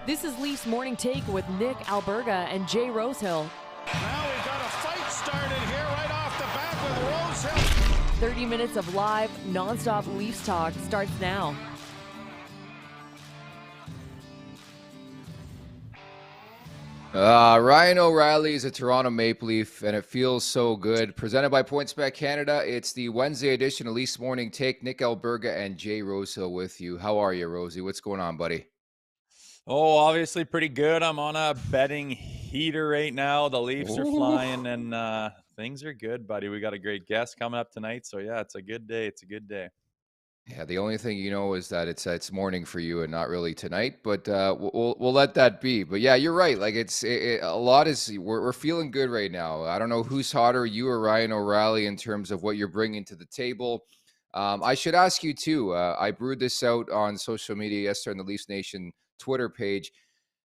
This is Leafs Morning Take with Nick Alberga and Jay Rosehill. Now we've got a fight started here right off the bat with Rosehill. 30 minutes of live, nonstop Leafs talk starts now. Ryan O'Reilly is a Toronto Maple Leaf, and it feels so good. Presented by PointsBet Canada, it's the Wednesday edition of Leafs Morning Take. Nick Alberga and Jay Rosehill with you. How are you, Rosie? What's going on, buddy? Oh, obviously pretty good. I'm on a betting heater right now. The Leafs are flying, and things are good, buddy. We got a great guest coming up tonight, so yeah, it's a good day. It's a good day. Yeah, the only thing you know is that it's morning for you and not really tonight, but we'll let that be. But yeah, you're right. Like a lot is we're feeling good right now. I don't know who's hotter, you or Ryan O'Reilly, in terms of what you're bringing to the table. I should ask you too. I brewed this out on social media yesterday on the Leafs Nation Twitter page.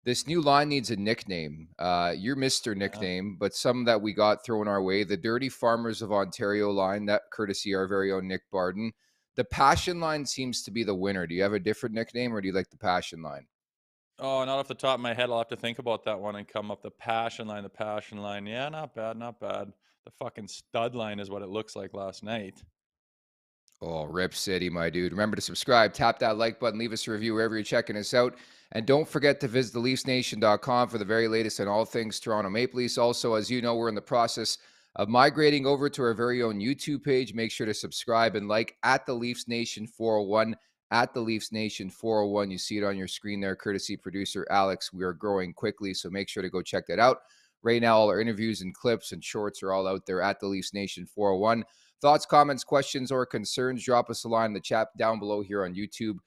This new line needs a nickname. You're Mr. Nickname, but some that we got thrown our way. The Dirty Farmers of Ontario line, that courtesy our very own Nick Barden. The Passion line seems to be the winner. Do you have a different nickname, or do you like the Passion line? Oh, not off the top of my head. I'll have to think about that one and come up. The passion line, the passion line. Yeah, not bad, not bad. The fucking stud line is what it looks like last night. Oh, Rip City, my dude. Remember to subscribe, tap that like button, leave us a review wherever you're checking us out. And don't forget to visit theleafsnation.com for the very latest on all things Toronto Maple Leafs. Also, as you know, we're in the process of migrating over to our very own YouTube page. Make sure to subscribe and like at the Leafs Nation 401, at the Leafs Nation 401. You see it on your screen there, courtesy producer Alex. We are growing quickly, so make sure to go check that out. Right now, all our interviews and clips and shorts are all out there at the Leafs Nation 401. Thoughts, comments, questions, or concerns, drop us a line in the chat down below here on YouTube,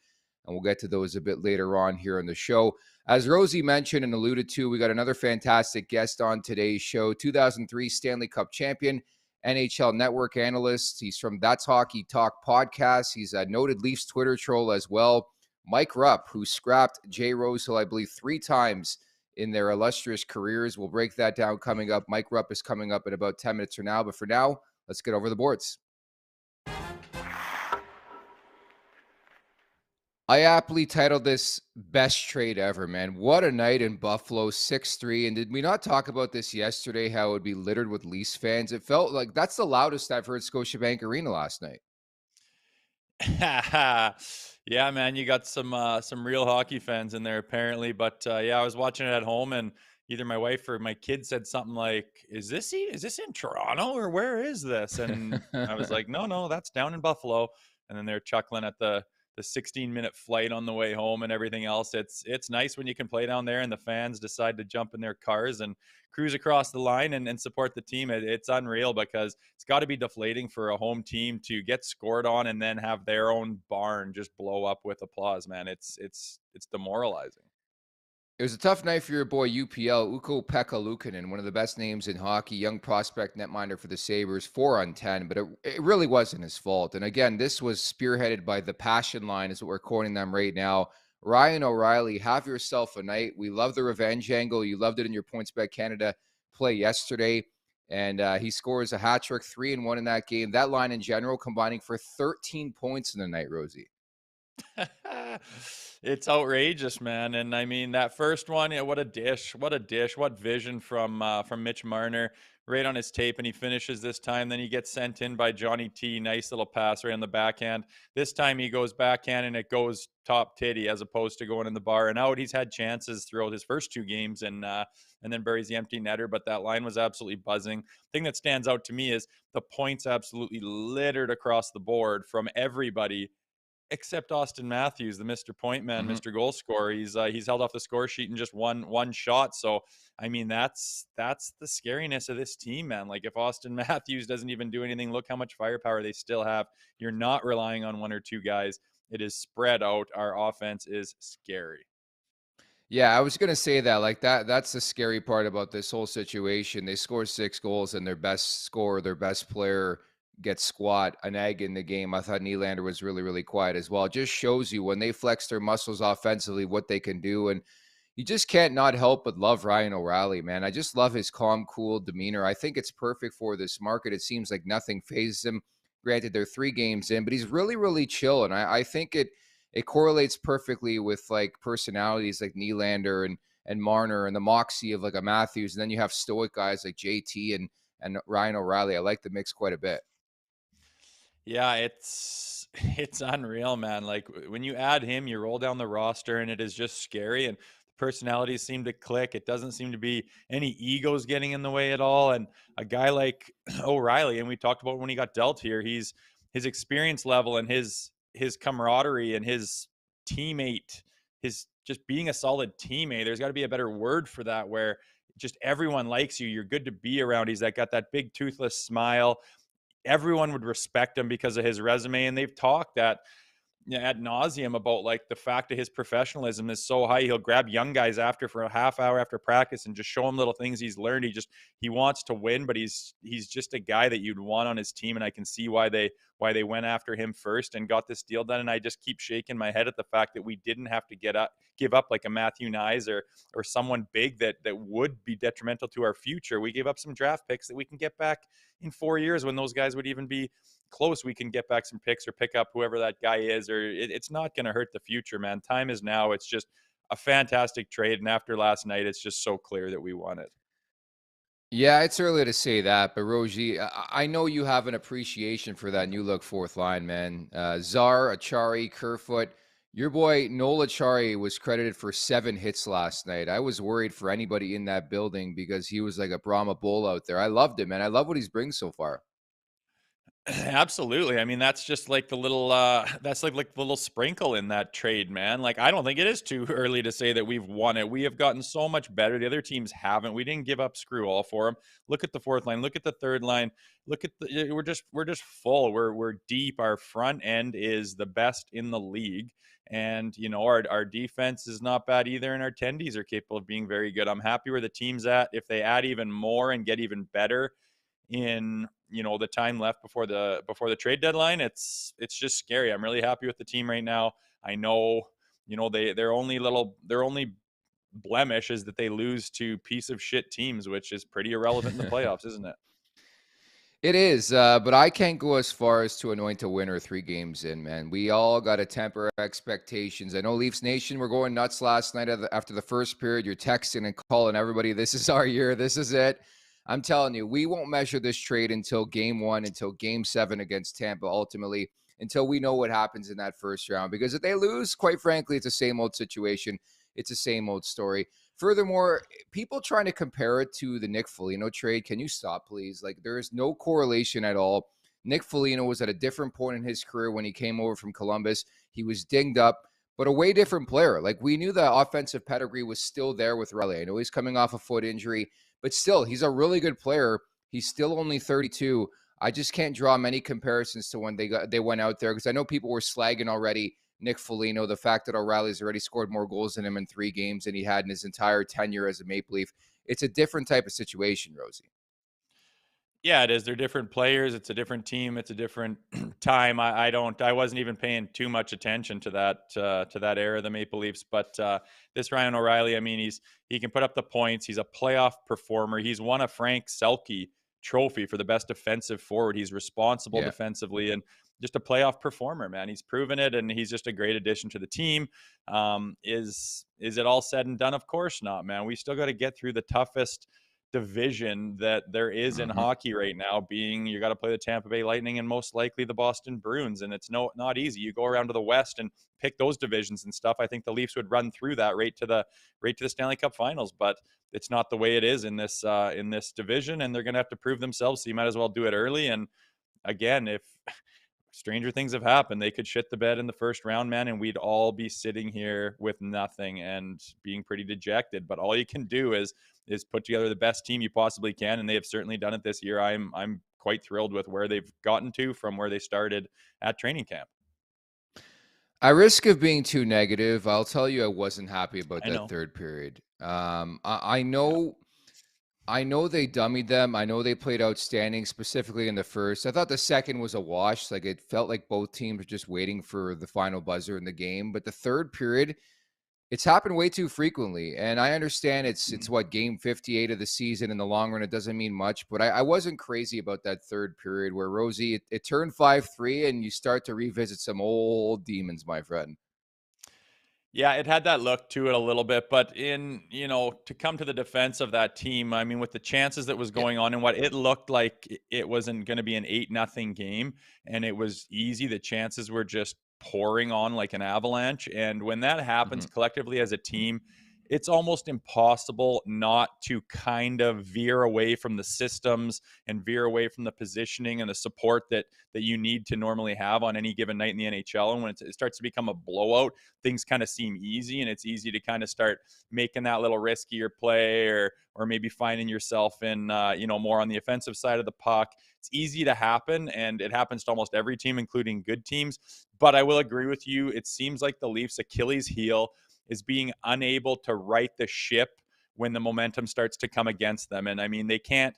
and we'll get to those a bit later on here on the show. As Rosie mentioned and alluded to, we got another fantastic guest on today's show, 2003 Stanley Cup champion, NHL Network analyst. He's from That's Hockey Talk podcast. He's a noted Leafs Twitter troll as well. Mike Rupp, who scrapped Jay Rosehill, I believe, 3 times in their illustrious careers. We'll break that down coming up. Mike Rupp is coming up in about 10 minutes from now, but for now, let's get over the boards. I aptly titled this Best Trade Ever, man. What a night in Buffalo, 6-3. And did we not talk about this yesterday, how it would be littered with Leafs fans? It felt like that's the loudest I've heard Scotiabank Arena last night. Yeah, man, you got some real hockey fans in there apparently. But yeah, I was watching it at home, and either my wife or my kid said something like, "Is this in Toronto, or where is this?" And I was like, "No, that's down in Buffalo." And then they're chuckling at the 16-minute flight on the way home and everything else. It's nice when you can play down there and the fans decide to jump in their cars and cruise across the line and support the team. It's unreal, because it's got to be deflating for a home team to get scored on and then have their own barn just blow up with applause, man. It's demoralizing. It was a tough night for your boy UPL, Ukko-Pekka Luukkonen, one of the best names in hockey, young prospect netminder for the Sabres, 4 on 10, but it really wasn't his fault. And again, this was spearheaded by the Passion line, is what we're quoting them right now. Ryan O'Reilly, have yourself a night. We love the revenge angle. You loved it in your PointsBet Canada play yesterday. And he scores a hat trick, 3-1 in that game. That line in general combining for 13 points in the night, Rosie. It's outrageous, man. And I mean, that first one, yeah, what a dish, what vision from Mitch Marner right on his tape. And he finishes this time. Then he gets sent in by Johnny T. Nice little pass right on the backhand. This time he goes backhand and it goes top titty as opposed to going in the bar and out. He's had chances throughout his first 2 games and then buries the empty netter. But that line was absolutely buzzing. Thing that stands out to me is the points absolutely littered across the board from everybody except Austin Matthews, the Mr. Point Man, Mr. Goal Scorer. He's held off the score sheet in just one shot. So I mean, that's the scariness of this team, man. Like, if Austin Matthews doesn't even do anything, look how much firepower they still have. You're not relying on 1 or 2 guys. It is spread out. Our offense is scary. Yeah, I was going to say that. Like, that's the scary part about this whole situation. They score 6 goals and their best scorer, their best player gets squat, an egg in the game. I thought Nylander was really, really quiet as well. It just shows you when they flex their muscles offensively, what they can do. And you just can't not help but love Ryan O'Reilly, man. I just love his calm, cool demeanor. I think it's perfect for this market. It seems like nothing phases him. Granted, they're 3 games in, but he's really, really chill. And I think it correlates perfectly with like personalities like Nylander and Marner and the moxie of like a Matthews. And then you have stoic guys like JT and Ryan O'Reilly. I like the mix quite a bit. Yeah, it's unreal, man. Like when you add him, you roll down the roster and it is just scary and the personalities seem to click. It doesn't seem to be any egos getting in the way at all. And a guy like O'Reilly, and we talked about when he got dealt here, his experience level and his camaraderie and his teammate, his just being a solid teammate. There's got to be a better word for that where just everyone likes you. You're good to be around. He's got that big toothless smile. Everyone would respect him because of his resume. And they've talked that ad nauseum about like the fact that his professionalism is so high. He'll grab young guys after for a half hour after practice and just show them little things he's learned. He wants to win, but he's just a guy that you'd want on his team. And I can see why they went after him first and got this deal done. And I just keep shaking my head at the fact that we didn't have to give up like a Matthew Nyes or someone big that would be detrimental to our future. We gave up some draft picks that we can get back in 4 years when those guys would even be close. We can get back some picks or pick up whoever that guy is, or it's not going to hurt the future, man. Time is now. It's just a fantastic trade. And after last night, it's just so clear that we won it. Yeah, it's early to say that, but Roji, I know you have an appreciation for that new look fourth line, man. Czar, Achari, Kerfoot. Your boy Noel Achari was credited for 7 hits last night. I was worried for anybody in that building because he was like a Brahma bull out there. I loved him, man. I love what he's bringing so far. Absolutely. I mean, that's just like the little that's like the little sprinkle in that trade, man. Like I don't think it is too early to say that we've won it. We have gotten so much better. The other teams haven't. We didn't give up screw all for them. Look at the fourth line, look at the third line. Look at the we're just full. We're deep. Our front end is the best in the league. And our defense is not bad either, and our tendies are capable of being very good. I'm happy where the team's at. If they add even more and get even better in the time left before the trade deadline, it's just scary. I'm really happy with the team right now. I know their only blemish is that they lose to piece of shit teams, which is pretty irrelevant in the playoffs, isn't it? It is, but I can't go as far as to anoint a winner 3 games in, man. We all got to temper expectations. I know Leafs Nation were going nuts last night after the first period. You're texting and calling everybody, this is our year, this is it. I'm telling you, we won't measure this trade until game 1, until game 7 against Tampa, ultimately, until we know what happens in that first round. Because if they lose, quite frankly, it's the same old situation. It's the same old story. Furthermore, people trying to compare it to the Nick Foligno trade, can you stop, please? Like, there is no correlation at all. Nick Foligno was at a different point in his career when he came over from Columbus. He was dinged up, but a way different player. Like, we knew the offensive pedigree was still there with Riley. I know he's coming off a foot injury, but still, he's a really good player. He's still only 32. I just can't draw many comparisons to when they went out there, because I know people were slagging already Nick Foligno, the fact that O'Reilly's already scored more goals than him in 3 games than he had in his entire tenure as a Maple Leaf. It's a different type of situation, Rosie. Yeah, it is. They're different players. It's a different team. It's a different time. I wasn't even paying too much attention to that era of the Maple Leafs. But this Ryan O'Reilly, I mean, he can put up the points. He's a playoff performer. He's won a Frank Selke trophy for the best defensive forward. He's responsible defensively and just a playoff performer, man. He's proven it, and he's just a great addition to the team. Is it all said and done? Of course not, man. We still got to get through the toughest division that there is in hockey right now, being you got to play the Tampa Bay Lightning and most likely the Boston Bruins, and it's not easy. You go around to the West and pick those divisions and stuff. I think the Leafs would run through that right to the Stanley Cup Finals, but it's not the way it is in this division, and they're going to have to prove themselves. So you might as well do it early. And again, if stranger things have happened, they could shit the bed in the first round, man, and we'd all be sitting here with nothing and being pretty dejected. But all you can do is put together the best team you possibly can, and they have certainly done it this year. I'm quite thrilled with where they've gotten to from where they started at training camp. At risk of being too negative, I'll tell you I wasn't happy about I that know. third period. I know they dummied them. I know they played outstanding, specifically in the first. I thought the second was a wash. Like, it felt like both teams were just waiting for the final buzzer in the game. But the third period, it's happened way too frequently. And I understand it's what, game 58 of the season. In the long run, it doesn't mean much. But I wasn't crazy about that third period where, Rosie, it turned 5-3, and you start to revisit some old demons, my friend. Yeah, it had that look to it a little bit, but to come to the defense of that team, I mean, with the chances that was Yeah. going on and what it looked like it wasn't going to be an 8-0 game and it was easy. The chances were just pouring on like an avalanche. And when that happens Mhm. collectively as a team, it's almost impossible not to kind of veer away from the systems and veer away from the positioning and the support that you need to normally have on any given night in the NHL. And when it starts to become a blowout, things kind of seem easy, and it's easy to kind of start making that little riskier play, or maybe finding yourself in more on the offensive side of the puck. It's easy to happen, and it happens to almost every team, including good teams. But I will agree with you, it seems like the Leafs Achilles heel is being unable to right the ship when the momentum starts to come against them. And I mean, they can't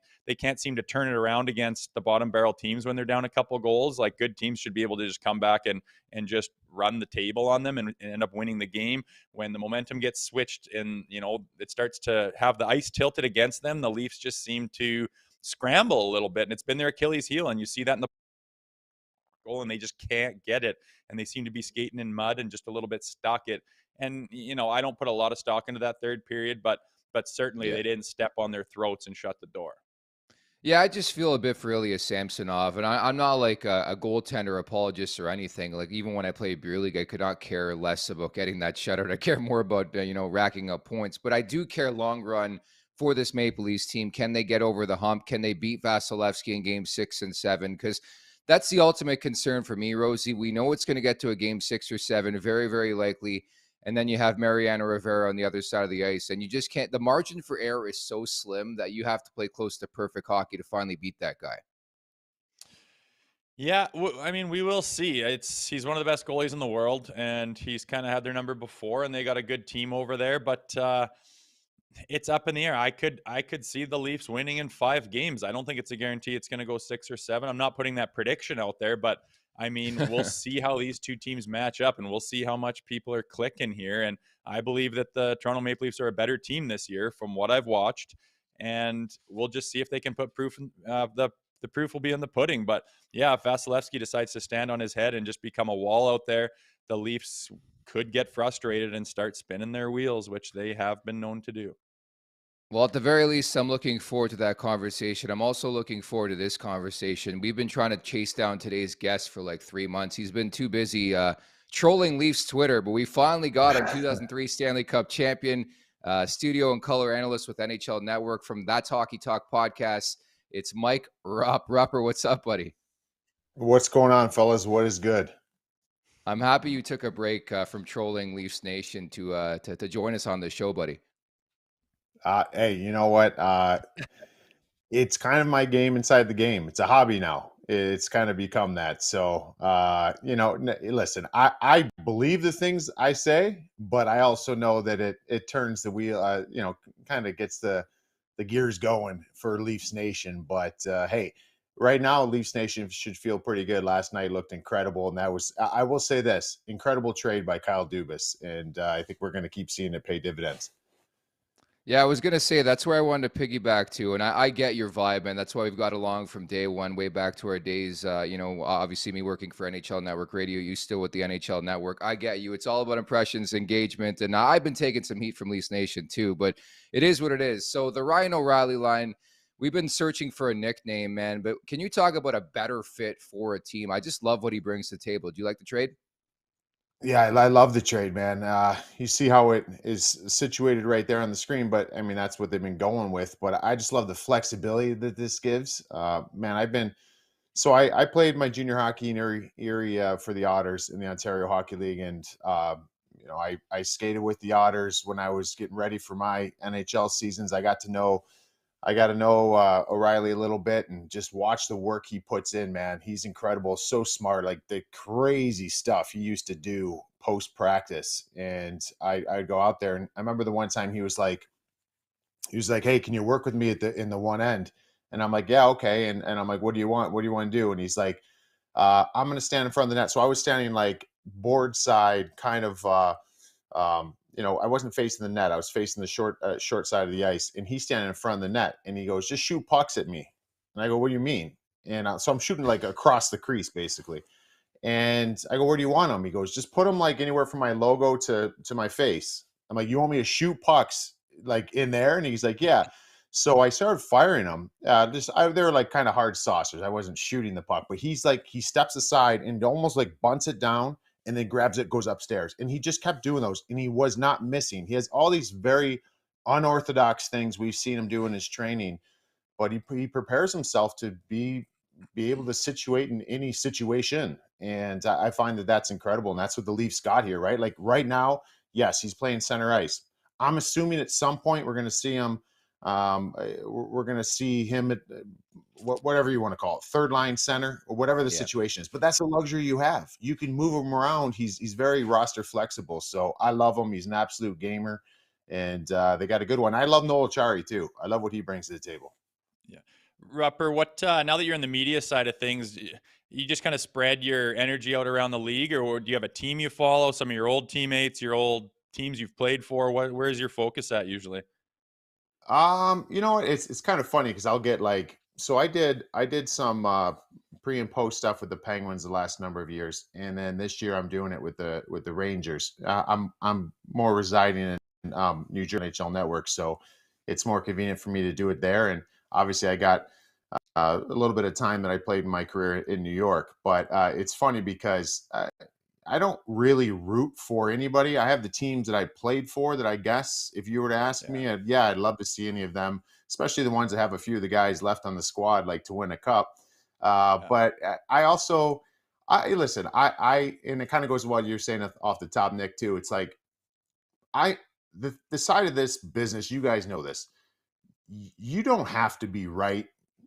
seem to turn it around against the bottom barrel teams when they're down a couple goals. Like, good teams should be able to just come back and just run the table on them and end up winning the game. When the momentum gets switched and it starts to have the ice tilted against them, the Leafs just seem to scramble a little bit, and it's been their Achilles heel. And you see that in the goal, and they just can't get it, and they seem to be skating in mud and just a little bit stuck it. And I don't put a lot of stock into that third period, but certainly Yeah. they didn't step on their throats and shut the door. Yeah, I just feel a bit for Ilya Samsonov, and I'm not like a goaltender apologist or anything. Like, even when I played beer league, I could not care less about getting that shutout. I care more about racking up points, but I do care long run for this Maple Leafs team. Can they get over the hump? Can they beat Vasilevsky in Game 6 and 7? Because that's the ultimate concern for me, Rosie. We know it's going to get to a Game 6 or 7, very, very likely. And then you have Mariano Rivera on the other side of the ice. And you just can't, the margin for error is so slim that you have to play close to perfect hockey to finally beat that guy. Yeah, I mean, we will see. He's one of the best goalies in the world, and he's kind of had their number before, and they got a good team over there. But it's up in the air. I could see the Leafs winning in 5 games. I don't think it's a guarantee it's going to go 6 or 7. I'm not putting that prediction out there, but I mean, we'll see how these two teams match up, and we'll see how much people are clicking here. And I believe that the Toronto Maple Leafs are a better team this year, from what I've watched. And we'll just see if they can put proof. The proof will be in the pudding. But yeah, if Vasilevsky decides to stand on his head and just become a wall out there, the Leafs could get frustrated and start spinning their wheels, which they have been known to do. Well, at the very least, I'm looking forward to that conversation. I'm also looking forward to this conversation. We've been trying to chase down today's guest for like 3 months. He's been too busy trolling Leafs Twitter, but we finally got him. 2003 Stanley Cup champion, studio and color analyst with NHL Network from That's Hockey Talk podcast. It's Mike Rupp. Rupper, what's up, buddy? What's going on, fellas? What is good? I'm happy you took a break from trolling Leafs Nation to join us on the show, buddy. Hey, you know what? It's kind of my game inside the game. It's a hobby now. It's kind of become that. So, listen, I believe the things I say, but I also know that it turns the wheel, kind of gets the gears going for Leafs Nation. But hey, right now, Leafs Nation should feel pretty good. Last night looked incredible, and that was, I will say this, incredible trade by Kyle Dubas, and I think we're going to keep seeing it pay dividends. Yeah, I was going to say that's where I wanted to piggyback to. And I get your vibe, and that's why we've got along from day one, way back to our days. Obviously, me working for NHL Network Radio, you still with the NHL Network. I get you. It's all about impressions, engagement. And I've been taking some heat from Leafs Nation, too, but it is what it is. So the Ryan O'Reilly line, we've been searching for a nickname, man. But can you talk about a better fit for a team? I just love what he brings to the table. Do you like the trade? Yeah, I love the trade, man. You see how it is situated right there on the screen, but I mean that's what they've been going with. But I just love the flexibility that this gives. Man, I played my junior hockey in Erie for the Otters in the Ontario Hockey League, and I skated with the Otters when I was getting ready for my NHL seasons. I got to know O'Reilly a little bit and just watch the work he puts in, man. He's incredible, so smart, like the crazy stuff he used to do post practice. And I'd go out there, and I remember the one time he was like, "Hey, can you work with me in the one end?" And I'm like, "Yeah, okay." And I'm like, "What do you want? What do you want to do?" And he's like, "I'm going to stand in front of the net." So I was standing like board side, kind of. I wasn't facing the net. I was facing the short side of the ice, and he's standing in front of the net, and he goes, "Just shoot pucks at me." And I go, "What do you mean?" And so I'm shooting like across the crease, basically. And I go, where do you want them? He goes, just put them like anywhere from my logo to my face. I'm like, you want me to shoot pucks like in there? And he's like, yeah. So I started firing them. They were like kind of hard saucers. I wasn't shooting the puck, but he's like, he steps aside and almost like bunts it down and then grabs it, goes upstairs. And he just kept doing those and he was not missing. He has all these very unorthodox things we've seen him do in his training, but he prepares himself to be able to situate in any situation. And I find that that's incredible. And that's what the Leafs got here, right? Like right now, yes, he's playing center ice. I'm assuming at some point we're going to see him. We're going to see him at whatever you want to call it, third line center or whatever the situation is. But that's a luxury you have. You can move him around. He's very roster flexible. So I love him. He's an absolute gamer. And they got a good one. I love Noel Chari too. I love what he brings to the table. Yeah. Rupper, what now that you're in the media side of things, you just kind of spread your energy out around the league, or do you have a team you follow, some of your old teammates, your old teams you've played for? Where's your focus at usually? You know what? It's kind of funny because I'll get like, so I did some pre and post stuff with the Penguins the last number of years, and then this year I'm doing it with the Rangers. I'm more residing in New Jersey NHL Network, so it's more convenient for me to do it there. And obviously, I got a little bit of time that I played in my career in New York, but it's funny because I don't really root for anybody. I have the teams that I played for that I guess if you were to ask me, I'd love to see any of them, especially the ones that have a few of the guys left on the squad, like to win a cup. But I also, listen, and it kind of goes to what you're saying off the top, Nick, too. It's like, the side of this business, you guys know this, you don't have to be right,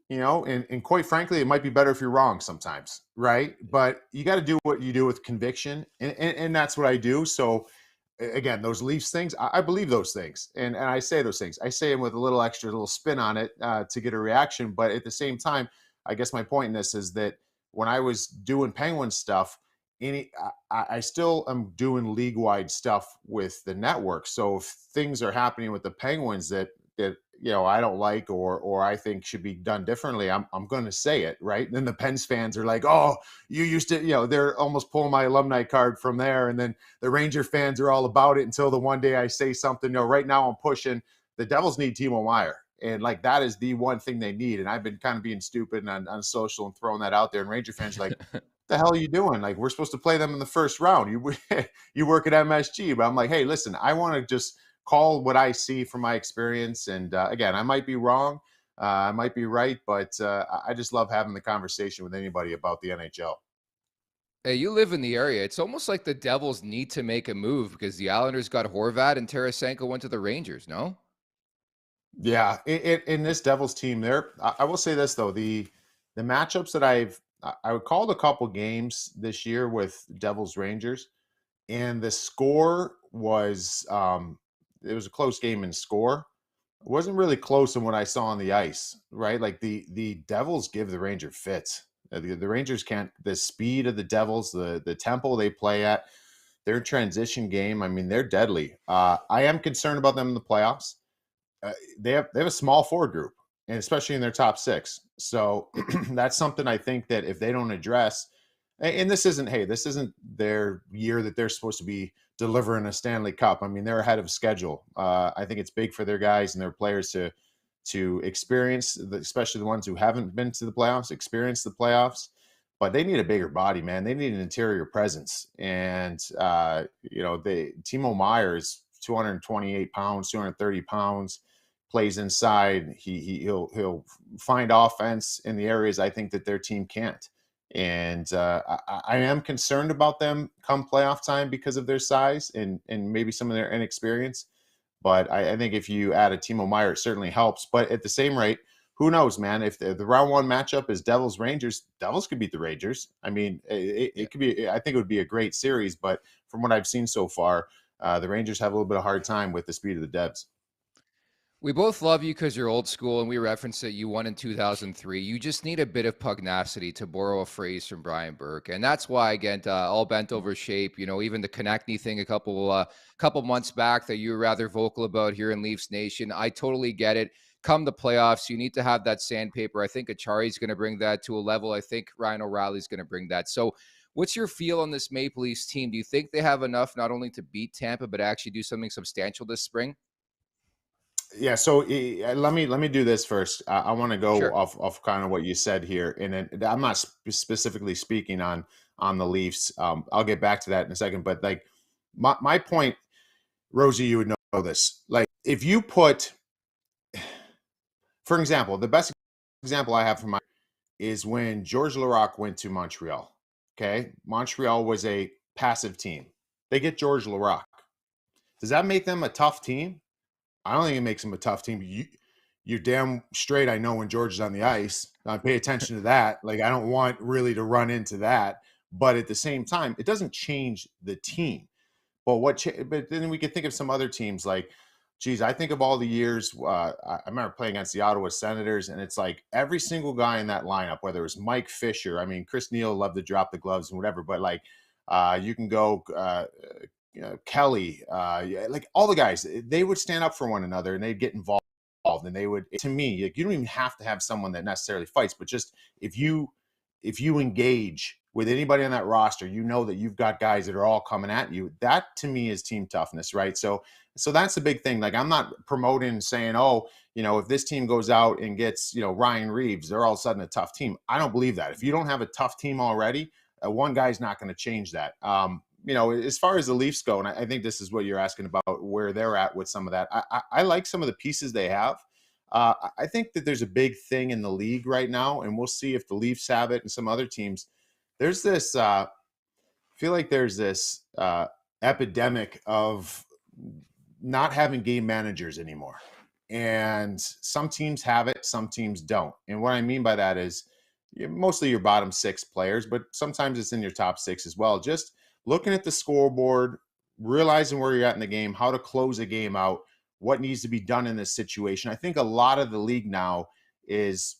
and quite frankly, it might be better if you're wrong sometimes, right? But you got to do what you do with conviction, and that's what I do. So again, those Leafs things, I believe those things, and I say those things. I say them with a little extra little spin on it to get a reaction, but at the same time, I guess my point in this is that when I was doing Penguin stuff, I still am doing league-wide stuff with the network. So if things are happening with the Penguins that I don't like or I think should be done differently, I'm going to say it, right? And then the Pens fans are like, oh, you used to, they're almost pulling my alumni card from there. And then the Ranger fans are all about it until the one day I say something. Right now I'm pushing the Devils need Timo Meier. And like, that is the one thing they need. And I've been kind of being stupid on social and throwing that out there. And Ranger fans are like, what the hell are you doing? Like, we're supposed to play them in the first round. You work at MSG. But I'm like, hey, listen, I want to just call what I see from my experience. And again, I might be wrong. I might be right. But I just love having the conversation with anybody about the NHL. Hey, you live in the area. It's almost like the Devils need to make a move because the Islanders got Horvat and Tarasenko went to the Rangers, no? Yeah, in this Devils team, I will say this though, the matchups that I called a couple games this year with Devils Rangers, and the score was it was a close game in score. It wasn't really close in what I saw on the ice, right? Like the Devils give the Ranger fits. The Rangers can't. The speed of the Devils, the tempo they play at, their transition game. I mean, they're deadly. I am concerned about them in the playoffs. They have a small forward group, and especially in their top six. So that's something I think that if they don't address, and this isn't their year that they're supposed to be delivering a Stanley Cup. I mean, they're ahead of schedule. I think it's big for their guys and their players to experience, especially the ones who haven't been to the playoffs, experience the playoffs. But they need a bigger body, man. They need an interior presence, and Timo Meier is 228 pounds, 230 pounds. Plays inside. He'll find offense in the areas I think that their team can't. And I am concerned about them come playoff time because of their size and maybe some of their inexperience. But I think if you add a Timo Meier, it certainly helps. But at the same rate, who knows, man? If the round one matchup is Devils Rangers, Devils could beat the Rangers. I mean, it could be. I think it would be a great series. But from what I've seen so far, the Rangers have a little bit of hard time with the speed of the Devs. We both love you because you're old school, and we referenced that you won in 2003. You just need a bit of pugnacity, to borrow a phrase from Brian Burke, and that's why, again, all bent over shape. Even the Konechny thing a couple months back that you were rather vocal about here in Leafs Nation. I totally get it. Come the playoffs, you need to have that sandpaper. I think Achari's going to bring that to a level. I think Ryan O'Reilly's going to bring that. So What's your feel on this Maple Leafs team? Do you think they have enough not only to beat Tampa, but actually do something substantial this spring? Yeah, so let me do this first. I want to go Sure. off kind of what you said here, and I'm not specifically speaking on the Leafs. I'll get back to that in a second. But like my point, Rosie, you would know this. Like if you put, for example, the best example I have from my is when George Laraque went to Montreal. Okay, Montreal was a passive team. They get George Laraque. Does that make them a tough team? I don't think it makes them a tough team. You're damn straight. I know when George is on the ice. I pay attention to that. Like I don't want really to run into that. But at the same time, it doesn't change the team. But but then we could think of some other teams like, geez, I think of all the years. I remember playing against the Ottawa Senators, and it's like every single guy in that lineup, whether it was Mike Fisher, I mean, Chris Neal loved to drop the gloves and whatever, but like you can go Kelly, like all the guys, they would stand up for one another and they'd get involved. And they would, to me, like you don't even have to have someone that necessarily fights, but just if you engage with anybody on that roster, you know that you've got guys that are all coming at you. That to me is team toughness, right? So that's the big thing. Like I'm not promoting saying, oh, if this team goes out and gets, Ryan Reeves, they're all of a sudden a tough team. I don't believe that. If you don't have a tough team already, one guy's not going to change that. As far as the Leafs go, and I think this is what you're asking about, where they're at with some of that. I like some of the pieces they have. I think that there's a big thing in the league right now, and we'll see if the Leafs have it and some other teams. There's this, I feel like there's this epidemic of not having game managers anymore. And some teams have it, some teams don't. And what I mean by that is mostly your bottom six players, but sometimes it's in your top six as well. Just looking at the scoreboard, realizing where you're at in the game, how to close a game out, what needs to be done in this situation. I think a lot of the league now is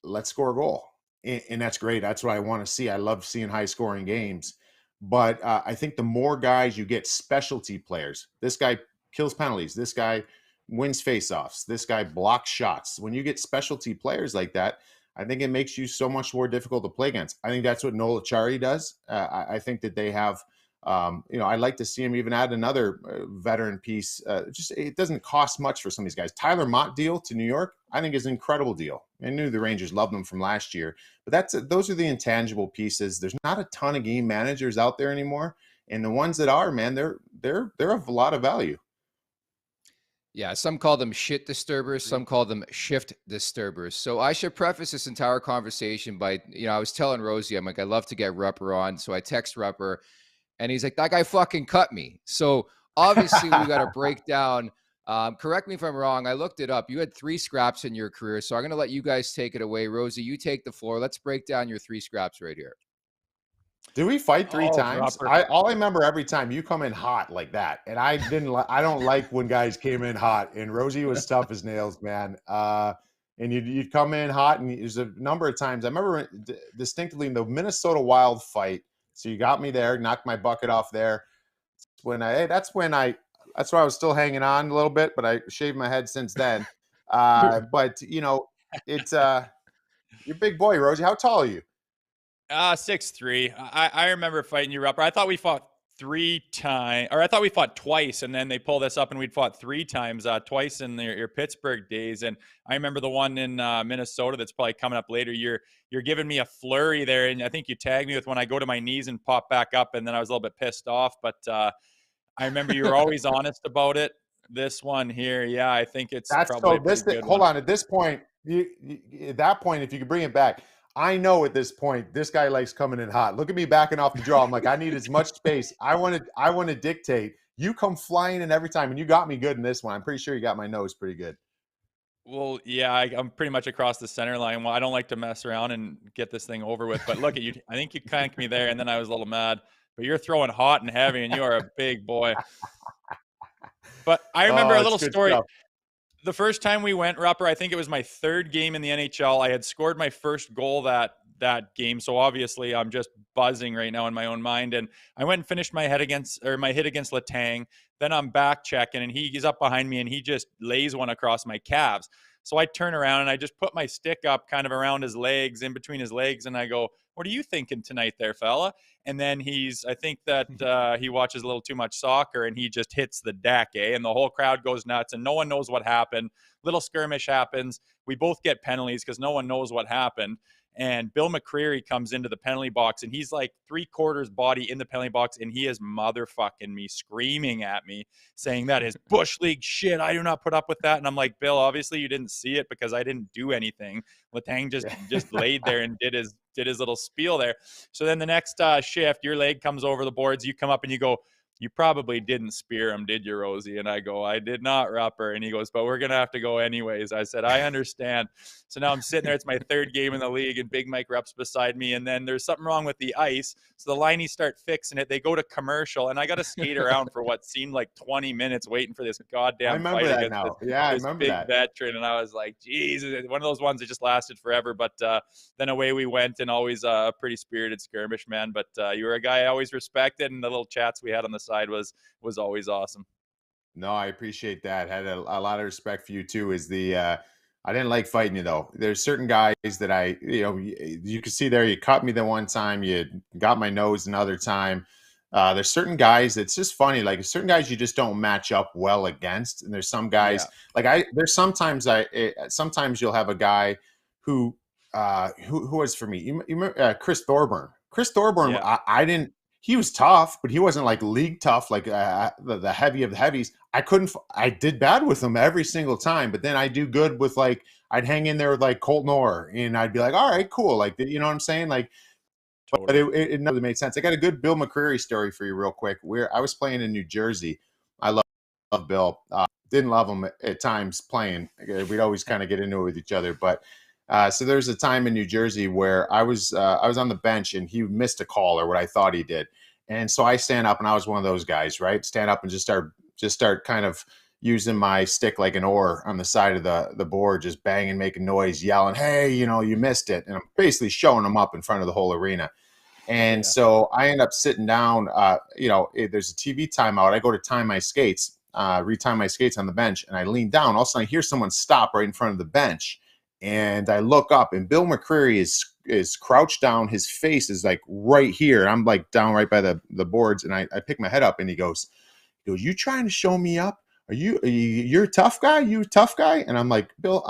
let's score a goal. And that's great. That's what I want to see. I love seeing high scoring games. But I think the more guys you get, specialty players, this guy kills penalties, this guy wins faceoffs, this guy blocks shots. When you get specialty players like that, I think it makes you so much more difficult to play against. I think that's what Noel Acciari does. I think that they have, I'd like to see him even add another veteran piece. Just it doesn't cost much for some of these guys. Tyler Mott deal to New York, I think is an incredible deal. I knew the Rangers loved him from last year, but those are the intangible pieces. There's not a ton of game managers out there anymore, and the ones that are, man, they're of a lot of value. Yeah, some call them shit disturbers, some call them shift disturbers. So I should preface this entire conversation by, I was telling Rosie, I'm like, I love to get Rupper on. So I text Rupper and he's like, that guy fucking cut me. So obviously we got to break down. Correct me if I'm wrong. I looked it up. You had 3 scraps in your career. So I'm going to let you guys take it away. Rosie, you take the floor. Let's break down your 3 scraps right here. Did we fight 3 times? Rupper. All I remember every time you come in hot like that, and I don't like when guys came in hot. And Rosie was tough as nails, man. And you'd come in hot, and there's a number of times I remember distinctly in the Minnesota Wild fight. So you got me there, knocked my bucket off there. That's why I was still hanging on a little bit, but I shaved my head since then. But it's you're a big boy, Rosie. How tall are you? 6'3". I remember fighting you, Rupper. I thought we fought 3 times, or I thought we fought twice, and then they pulled us up and we'd fought 3 times, twice in your Pittsburgh days. And I remember the one in Minnesota that's probably coming up later. You're giving me a flurry there, and I think you tagged me with when I go to my knees and pop back up, and then I was a little bit pissed off. But I remember you were always honest about it. This one here, yeah, I think it's probably a pretty good hold one. on. At this point, at that point, if you could bring it back, I know at this point this guy likes coming in hot. Look at me backing off the draw. I'm like, I need as much space. I want to dictate. You come flying in every time, and you got me good in this one. I'm pretty sure you got my nose pretty good. Well, yeah, I'm pretty much across the center line. Well, I don't like to mess around and get this thing over with. But look at you. I think you canked me there, and then I was a little mad. But you're throwing hot and heavy, and you are a big boy. But I remember a little story. Stuff. The first time we went, Rupper, I think it was my 3rd game in the NHL. I had scored my first goal that game, so obviously I'm just buzzing right now in my own mind. And I went and finished my hit against Letang. Then I'm back checking, and he's up behind me, and he just lays one across my calves. So I turn around and I just put my stick up kind of around his legs, in between his legs, and I go, "What are you thinking tonight there, fella?" And then I think that he watches a little too much soccer, and he just hits the deck, and the whole crowd goes nuts, and no one knows what happened. Little skirmish happens. We both get penalties because no one knows what happened. And Bill McCreary comes into the penalty box, and he's like 3/4 body in the penalty box, and he is motherfucking me, screaming at me, saying that is Bush League shit. I do not put up with that. And I'm like, Bill, obviously you didn't see it because I didn't do anything. Letang just laid there and did his little spiel there. So then the next shift, your leg comes over the boards. You come up and you go, "You probably didn't spear him, did you, Rosie?" And I go, "I did not, Rupper." And he goes, "But we're going to have to go anyways." I said, "I understand." So now I'm sitting there. It's my third game in the league, and Big Mike Rupp's beside me. And then there's something wrong with the ice. So the lineies start fixing it. They go to commercial, and I got to skate around for what seemed like 20 minutes waiting for this I goddamn remember fight that against now. Yeah, I this remember big that. veteran. And I was like, Jesus, one of those ones that just lasted forever. But then away we went, and always a pretty spirited skirmish, man. But you were a guy I always respected, and the little chats we had on the side was always awesome. No, I appreciate that. Had a lot of respect for you too. I didn't like fighting you though. There's certain guys that you can see there. You cut me the one time, you got my nose another time. There's certain guys. It's just funny. Like certain guys you just don't match up well against, and there's some guys there's sometimes you'll have a guy who was for me. You remember Chris Thorburn? Chris Thorburn. Yeah. I didn't. He was tough, but he wasn't like league tough, like the heavy of the heavies. I did bad with him every single time, but then I do good with I'd hang in there with like Colton Orr, and I'd be like, all right, cool. Like, you know what I'm saying? Like, Totally. but it never made sense. I got a good Bill McCreary story for you real quick. I was playing in New Jersey. I love Bill. Didn't love him at times playing. We'd always kind of get into it with each other, but so there's a time in New Jersey where I was on the bench and he missed a call or what I thought he did. And so I stand up, and I was one of those guys, right? Stand up and just start kind of using my stick like an oar on the side of the board, just banging, making noise, yelling, "Hey, you missed it." And I'm basically showing them up in front of the whole arena. And so I end up sitting down, there's a TV timeout. I go to time my skates, retime my skates on the bench, and I lean down. All of a sudden I hear someone stop right in front of the bench. And I look up, and Bill McCreary is crouched down. His face is like right here. I'm like down right by the boards, and I pick my head up, and he goes, "You trying to show me up? You're a tough guy? You a tough guy?" And I'm like, Bill,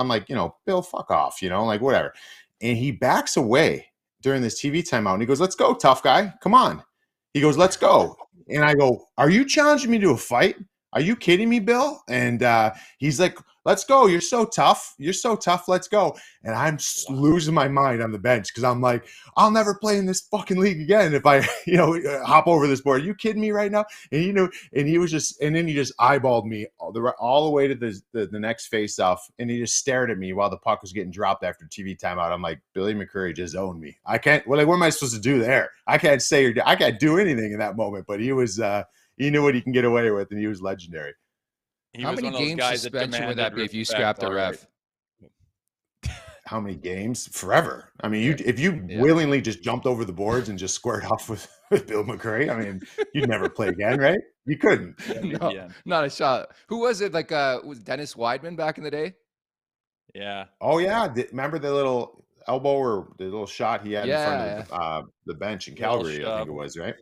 Bill, fuck off, like whatever. And he backs away during this TV timeout, and he goes, "Let's go, tough guy. Come on." He goes, "Let's go." And I go, "Are you challenging me to a fight? Are you kidding me, Bill?" And he's like, "Let's go. You're so tough. You're so tough. Let's go." And I'm losing my mind on the bench because I'm like, I'll never play in this fucking league again if I, hop over this board. Are you kidding me right now? And and he was and then he just eyeballed me all the way to the next face-off, and he just stared at me while the puck was getting dropped after TV timeout. I'm like, Billy McCreary just owned me. I can't. What am I supposed to do there? I can't say I can't do anything in that moment. But he was. He knew what he can get away with, and he was legendary. How many games suspension would that be if you scrapped a ref? How many games? Forever. I mean, if you willingly just jumped over the boards and just squared off with Bill McCreary, I mean, you'd never play again, right? You couldn't. No, not a shot. Who was it? Like, was Dennis Weidman back in the day? Yeah. Oh yeah. Remember the little elbow or the little shot he had in front of the bench in Calgary? I think it was, right?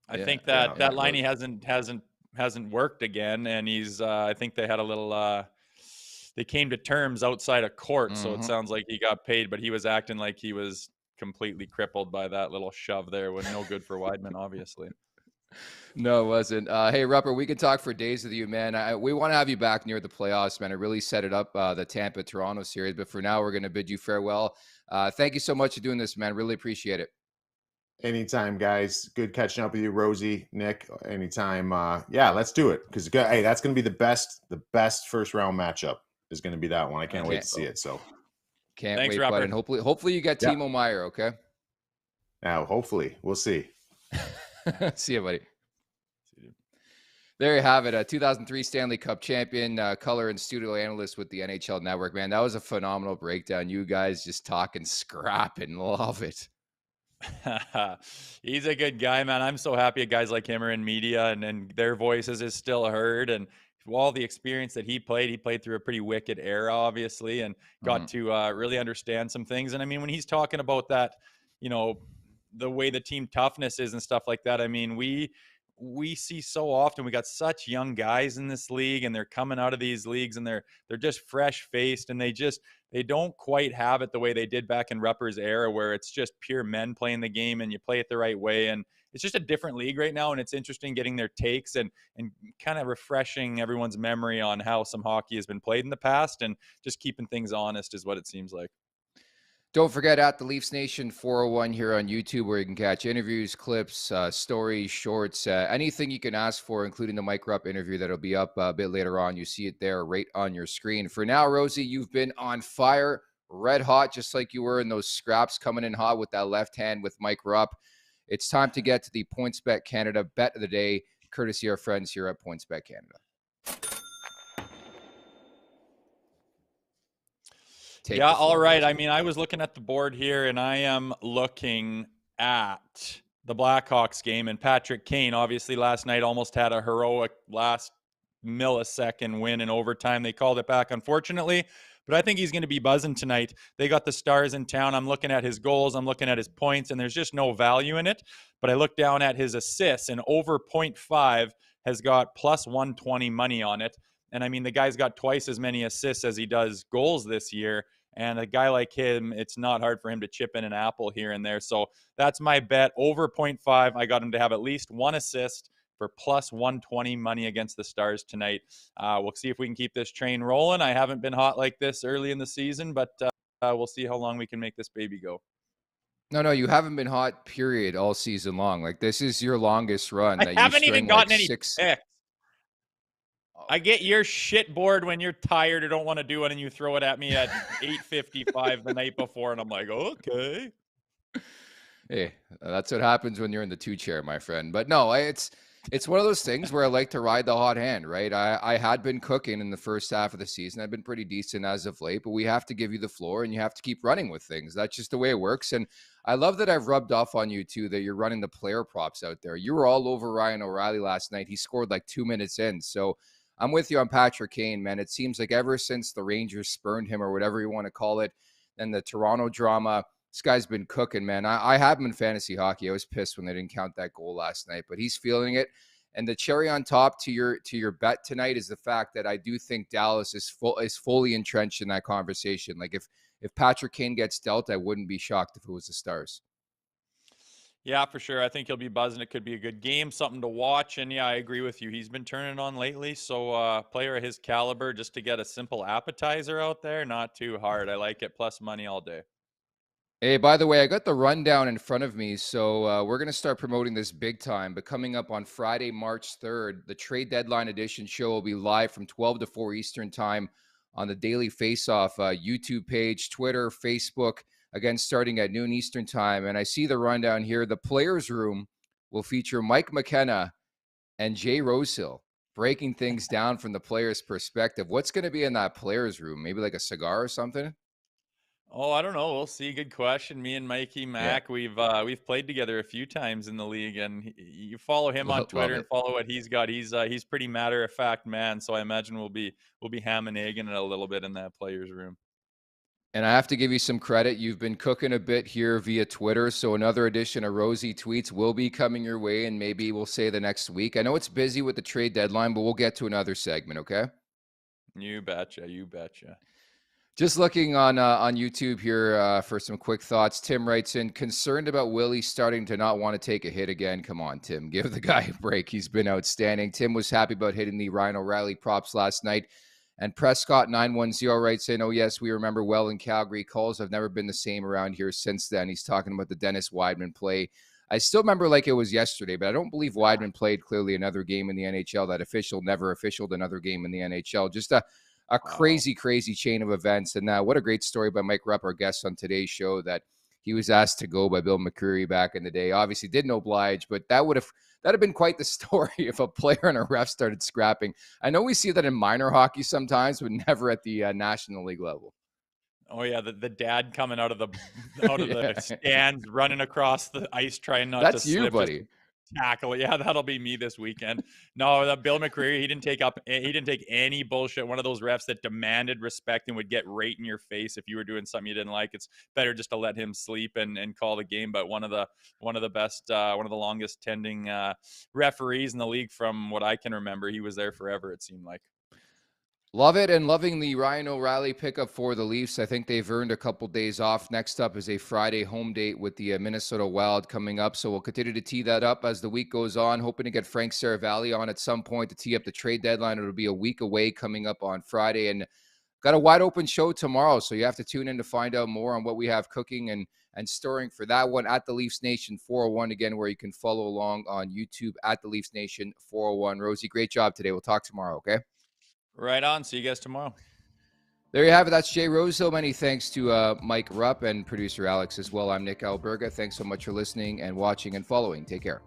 I think that liney hasn't worked again, and he's I think they had a little they came to terms outside of court, so it sounds like he got paid, but he was acting like he was completely crippled by that little shove there. Was no good for Weidman, obviously. No, it wasn't. Hey, Rupper, we can talk for days with you, man. We want to have you back near the playoffs, man. It really set it up, the Tampa-Toronto series, but for now, we're going to bid you farewell. Thank you so much for doing this, man. Really appreciate it. Anytime, guys. Good catching up with you, Rosie, Nick. Anytime. Let's do it. Because hey, that's going to be the best first round matchup is going to be that one. I can't wait to see it. So can't wait, bud. And hopefully you get Timo Meier. Okay. Now, hopefully, we'll see. See you, buddy. There you have it. A 2003 Stanley Cup champion, color and studio analyst with the NHL Network. Man, that was a phenomenal breakdown. You guys just talking scrap and love it. He's a good guy, man. I'm so happy guys like him are in media and their voices is still heard. And all the experience that he played through a pretty wicked era, obviously, and got to really understand some things. And I mean, when he's talking about that, you know, the way the team toughness is and stuff like that, I mean, we see so often, we got such young guys in this league, and they're coming out of these leagues, and they're just fresh faced, and they don't quite have it the way they did back in Rupper's era, where it's just pure men playing the game and you play it the right way. And it's just a different league right now, and it's interesting getting their takes and kind of refreshing everyone's memory on how some hockey has been played in the past, and just keeping things honest is what it seems like. Don't forget, at the Leafs Nation 401 here on YouTube, where you can catch interviews, clips, stories, shorts, anything you can ask for, including the Mike Rupp interview that'll be up a bit later on. You see it there right on your screen. For now, Rosie, you've been on fire, red hot, just like you were in those scraps, coming in hot with that left hand with Mike Rupp. It's time to get to the PointsBet Canada bet of the day, courtesy of our friends here at PointsBet Canada. Yeah, all right. I mean, I was looking at the board here, and I am looking at the Blackhawks game, and Patrick Kane, obviously last night, almost had a heroic last millisecond win in overtime. They called it back, unfortunately, but I think he's going to be buzzing tonight. They got the Stars in town. I'm looking at his goals. I'm looking at his points, and there's just no value in it. But I look down at his assists, and over 0.5 has got plus 120 money on it. And I mean, the guy's got twice as many assists as he does goals this year. And a guy like him, it's not hard for him to chip in an apple here and there. So that's my bet, over 0.5. I got him to have at least one assist for plus 120 money against the Stars tonight. We'll see if we can keep this train rolling. I haven't been hot like this early in the season, but we'll see how long we can make this baby go. No, you haven't been hot, period, all season long. Like, this is your longest run. I haven't even gotten any picks. I get your shit board when you're tired or don't want to do it, and you throw it at me at 8:55 the night before, and I'm like, okay. Hey, that's what happens when you're in the two chair, my friend. But no, it's one of those things where I like to ride the hot hand, right? I had been cooking in the first half of the season. I've been pretty decent as of late, but we have to give you the floor, and you have to keep running with things. That's just the way it works. And I love that I've rubbed off on you, too, that you're running the player props out there. You were all over Ryan O'Reilly last night. He scored like 2 minutes in. So I'm with you on Patrick Kane, man. It seems like ever since the Rangers spurned him, or whatever you want to call it, and the Toronto drama, this guy's been cooking, man. I have him in fantasy hockey. I was pissed when they didn't count that goal last night, but he's feeling it. And the cherry on top to your bet tonight is the fact that I do think Dallas is fully entrenched in that conversation. Like, if Patrick Kane gets dealt, I wouldn't be shocked if it was the Stars. Yeah, for sure. I think he'll be buzzing. It could be a good game, something to watch. And yeah, I agree with you. He's been turning on lately. So player of his caliber, just to get a simple appetizer out there, not too hard. I like it. Plus money all day. Hey, by the way, I got the rundown in front of me, so we're going to start promoting this big time. But coming up on Friday, March 3rd, the Trade Deadline Edition show will be live from 12 to 4 Eastern Time on the Daily Faceoff YouTube page, Twitter, Facebook, again, starting at noon Eastern Time. And I see the rundown here. The Players Room will feature Mike McKenna and Jay Rosehill, breaking things down from the player's perspective. What's going to be in that Players Room? Maybe like a cigar or something? Oh, I don't know. We'll see. Good question. Me and Mikey Mac, we've played together a few times in the league, and you follow him on Twitter and follow what he's got. He's pretty matter of fact man. So I imagine we'll be ham and egging it a little bit in that Players Room. And I have to give you some credit. You've been cooking a bit here via Twitter, so another edition of Rosie Tweets will be coming your way, and maybe we'll say the next week. I know it's busy with the trade deadline, but we'll get to another segment, okay? You betcha. You betcha. Just looking on YouTube here for some quick thoughts. Tim writes in, concerned about Willie starting to not want to take a hit again. Come on, Tim. Give the guy a break. He's been outstanding. Tim was happy about hitting the Ryan O'Reilly props last night. And Prescott 910 writes in, oh, yes, we remember well in Calgary. Calls have never been the same around here since then. He's talking about the Dennis Wideman play. I still remember like it was yesterday, but I don't believe Wideman played clearly another game in the NHL. That official never officialed another game in the NHL. Just a crazy, crazy chain of events. And what a great story by Mike Rupp, our guest on today's show, that he was asked to go by Bill McCreary back in the day. Obviously didn't oblige, but that'd have been quite the story if a player and a ref started scrapping. I know we see that in minor hockey sometimes, but never at the National League level. Oh yeah, the dad coming out of the the stands, running across the ice, trying not That's to you, slip. buddy. tackle. Yeah, that'll be me this weekend. No, the Bill McCreary, he didn't take any bullshit. One of those refs that demanded respect and would get right in your face if you were doing something you didn't like. It's better just to let him sleep and call the game. But one of the best, one of the longest tending referees in the league from what I can remember. He was there forever, it seemed like. Love it, and loving the Ryan O'Reilly pickup for the Leafs. I think they've earned a couple days off. Next up is a Friday home date with the Minnesota Wild coming up, so we'll continue to tee that up as the week goes on. Hoping to get Frank Saravalli on at some point to tee up the trade deadline. It'll be a week away coming up on Friday, and got a wide open show tomorrow, so you have to tune in to find out more on what we have cooking and storing for that one at the Leafs Nation 401 again, where you can follow along on YouTube at the Leafs Nation 401. Rosie, great job today. We'll talk tomorrow, okay? Right on. See you guys tomorrow. There you have it. That's Jay Rosehill. Many thanks to Mike Rupp and producer Alex as well. I'm Nick Alberga. Thanks so much for listening and watching and following. Take care.